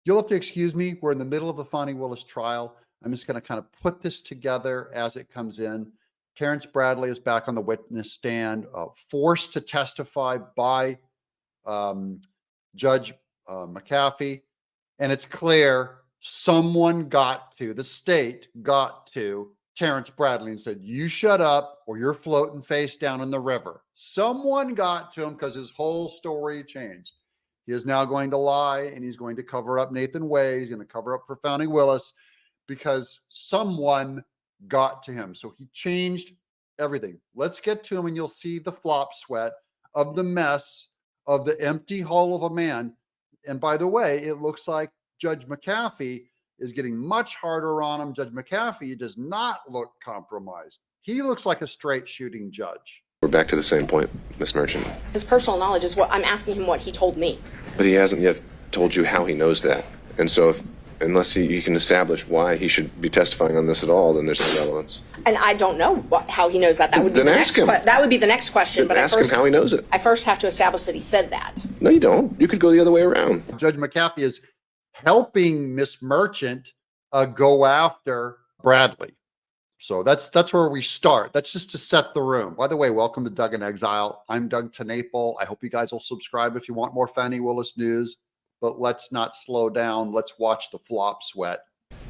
You'll have to excuse me. We're in the middle of the Fani Willis trial. I'm just going to kind of put this together as it comes in. Terrence Bradley is back on the witness stand, forced to testify by Judge McAfee. And it's clear someone the state got to Terrence Bradley and said, you shut up or you're floating face down in the river. Someone got to him because his whole story changed. He is now going to lie and he's going to cover up Nathan Way. He's going to cover up for Fani Willis because someone got to him. So he changed everything. Let's get to him and you'll see the flop sweat of the mess of the empty hull of a man. And by the way, it looks like Judge McAfee is getting much harder on him. Judge McAfee does not look compromised. He looks like a straight shooting judge. We're back to the same point, Ms. Merchant. His personal knowledge is what I'm asking him what he told me. But he hasn't yet told you how he knows that. And so unless you can establish why he should be testifying on this at all, then there's no relevance. And I don't know how he knows that. That would be then ask him. That would be the next question. But ask him how he knows it. I first have to establish that he said that. No, you don't. You could go the other way around. Judge McAfee is helping Miss Merchant go after Bradley. So that's where we start. That's just to set the room. By the way, welcome to Doug in Exile. I'm Doug Tenaple. I hope you guys will subscribe if you want more Fani Willis news. But let's not slow down. Let's watch the flop sweat.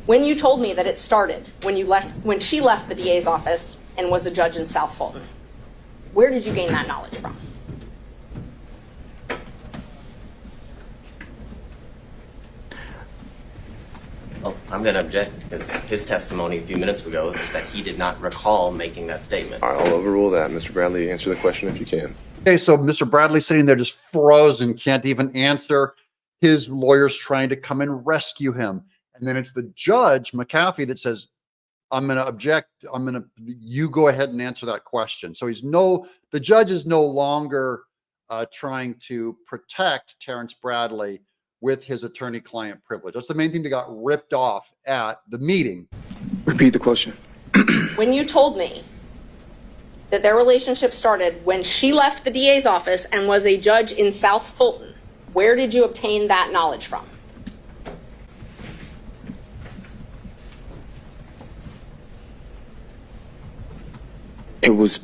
When you told me that it started when she left the DA's office and was a judge in South Fulton, where did you gain that knowledge from? Well, I'm going to object because his testimony a few minutes ago is that he did not recall making that statement. All right, I'll overrule that. Mr. Bradley, answer the question if you can. Okay, so Mr. Bradley's sitting there just frozen, can't even answer. His lawyer's trying to come and rescue him. And then it's the judge, McAfee, that says, I'm going to object. You go ahead and answer that question. So the judge is no longer trying to protect Terrence Bradley with his attorney-client privilege. That's the main thing that got ripped off at the meeting. Repeat the question. When you told me that their relationship started when she left the DA's office and was a judge in South Fulton, where did you obtain that knowledge from? I was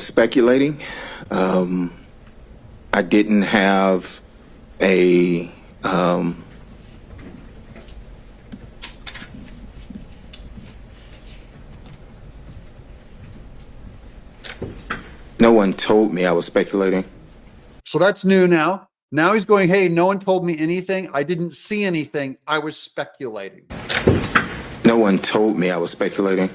speculating. I didn't have no one told me I was speculating. So that's new now. Now he's going, hey, no one told me anything. I didn't see anything. I was speculating. No one told me I was speculating.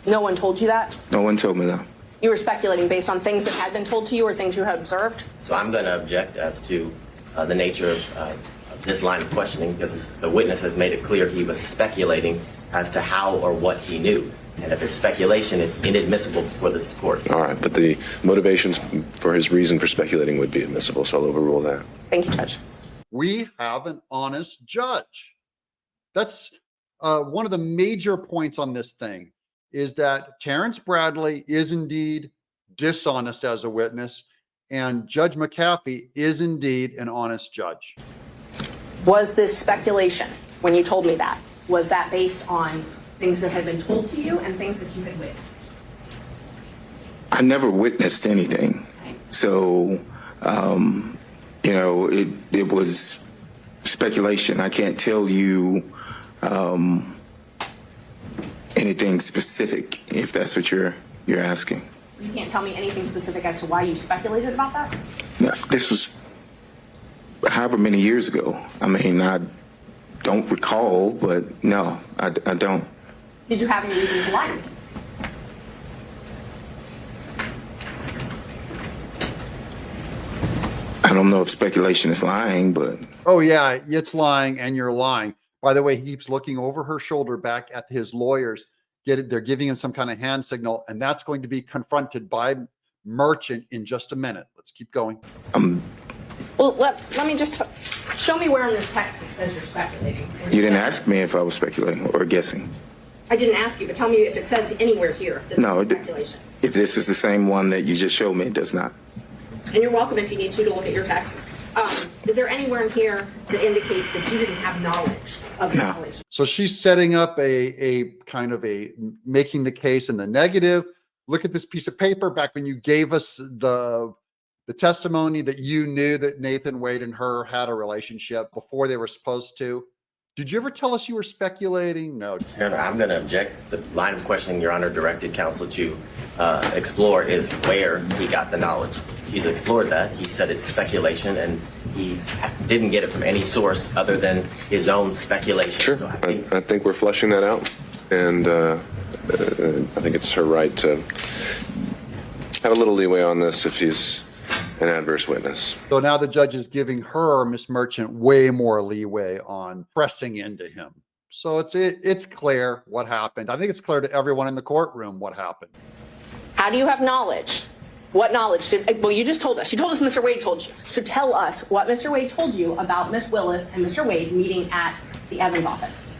No one told you that? No one told me that. You were speculating based on things that had been told to you or things you had observed? So I'm going to object as to the nature of this line of questioning because the witness has made it clear he was speculating as to how or what he knew. And if it's speculation, it's inadmissible for this court. All right, but the motivations for his reason for speculating would be admissible, so I'll overrule that. Thank you, Judge. We have an honest judge. That's one of the major points on this thing is that Terrence Bradley is indeed dishonest as a witness, and Judge McAfee is indeed an honest judge. Was this speculation when you told me that? Was that based on things that had been told to you and things that you had witnessed? I never witnessed anything. So, it was speculation. I can't tell you anything specific, if that's what you're asking. You can't tell me anything specific as to why you speculated about that? No, this was however many years ago. I mean, I don't recall, but no, I don't. Did you have any reason to lie? I don't know if speculation is lying, but... Oh, yeah, it's lying, and you're lying. By the way, he keeps looking over her shoulder back at his lawyers. They're giving him some kind of hand signal, and that's going to be confronted by Merchant in just a minute. Let's keep going. Well, let me just show me where in this text it says you're speculating. You didn't ask me if I was speculating or guessing. I didn't ask you, but tell me if it says anywhere here that No, this is speculation. If this is the same one that you just showed me, it does not. And you're welcome if you need to look at your text. Is there anywhere in here that indicates that you didn't have knowledge of this No. relationship? So she's setting up a kind of making the case in the negative. Look at this piece of paper. Back when you gave us the testimony that you knew that Nathan Wade and her had a relationship before they were supposed to. Did you ever tell us you were speculating? No. No, I'm going to object. The line of questioning Your Honor directed counsel to explore is where he got the knowledge. He's explored that. He said it's speculation, and he didn't get it from any source other than his own speculation. Sure. So I think we're fleshing that out. And I think it's her right to have a little leeway on this if he's an adverse witness. So now the judge is giving her, Miss Merchant, way more leeway on pressing into him. So it's clear what happened. I think it's clear to everyone in the courtroom what happened. How do you have knowledge? What knowledge did, well, you just told us. You told us Mr. Wade told you. So tell us what Mr. Wade told you about Miss Willis and Mr. Wade meeting at the Evans office.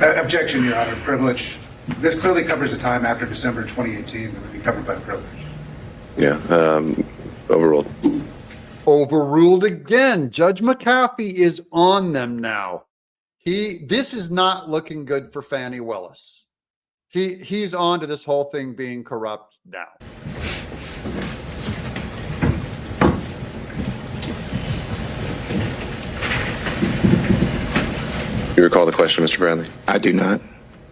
Objection, Your Honor. Privilege. This clearly covers the time after December 2018 that would be covered by the privilege. Yeah. Overruled. Overruled again. Judge McAfee is on them now. This is not looking good for Fani Willis. He's on to this whole thing being corrupt now. You recall the question, Mr. Bradley? I do not.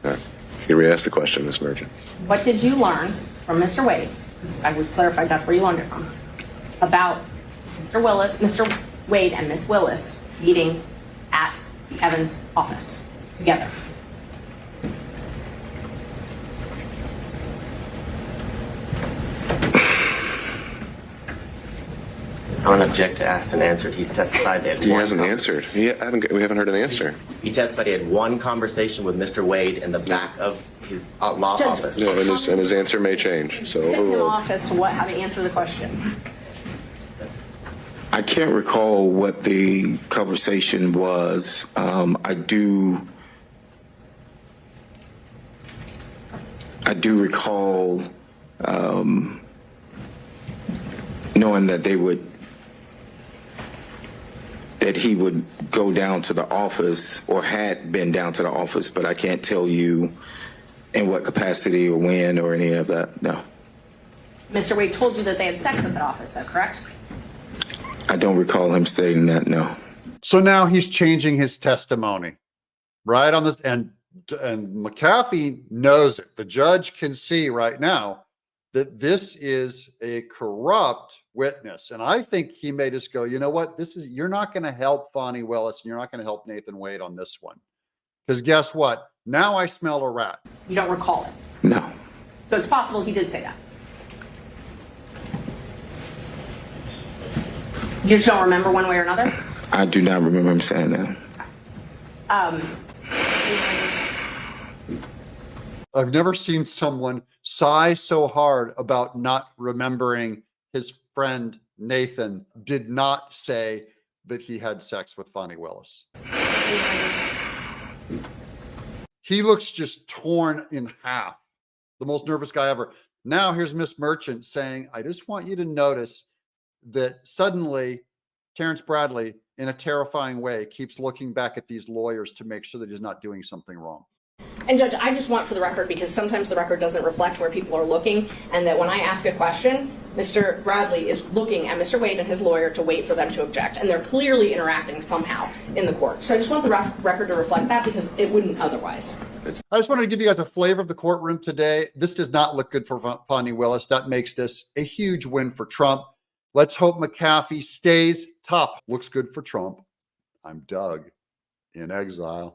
All right. You re-ask the question, Ms. Merchant. What did you learn from Mr. Wade? I was clarified that's where you learned it from. About Mr. Wade and Miss Willis meeting at the Evans office together. I'm going to object to asked and answered. He's testified that He hasn't answered. We haven't heard an answer. He testified he had one conversation with Mr. Wade in the back of his law Judge, office. No, and his answer may change. So Tip him overruled. off as to how to answer the question. I can't recall what the conversation was. I do recall knowing that he would go down to the office or had been down to the office, but I can't tell you in what capacity or when or any of that. No. Mr. Wade told you that they had sex at that office, though, correct? I don't recall him stating that. No. So now he's changing his testimony, right on this, and McAfee knows it. The judge can see right now that this is a corrupt witness, and I think he may just go, you know what? You're not going to help Fani Willis, and you're not going to help Nathan Wade on this one, because guess what? Now I smell a rat. You don't recall it. No. So it's possible he did say that. You just don't remember one way or another? I do not remember him saying that. I've never seen someone sigh so hard about not remembering his friend Nathan did not say that he had sex with Fani Willis. He looks just torn in half. The most nervous guy ever. Now here's Miss Merchant saying, I just want you to notice that suddenly Terrence Bradley, in a terrifying way, keeps looking back at these lawyers to make sure that he's not doing something wrong. And Judge, I just want for the record, because sometimes the record doesn't reflect where people are looking, and that when I ask a question, Mr. Bradley is looking at Mr. Wade and his lawyer to wait for them to object, and they're clearly interacting somehow in the court. So I just want the record to reflect that, because it wouldn't otherwise. I just wanted to give you guys a flavor of the courtroom today. This does not look good for Fani Willis. That makes this a huge win for Trump. Let's hope McAfee stays tough. Looks good for Trump. I'm Doug in Exile.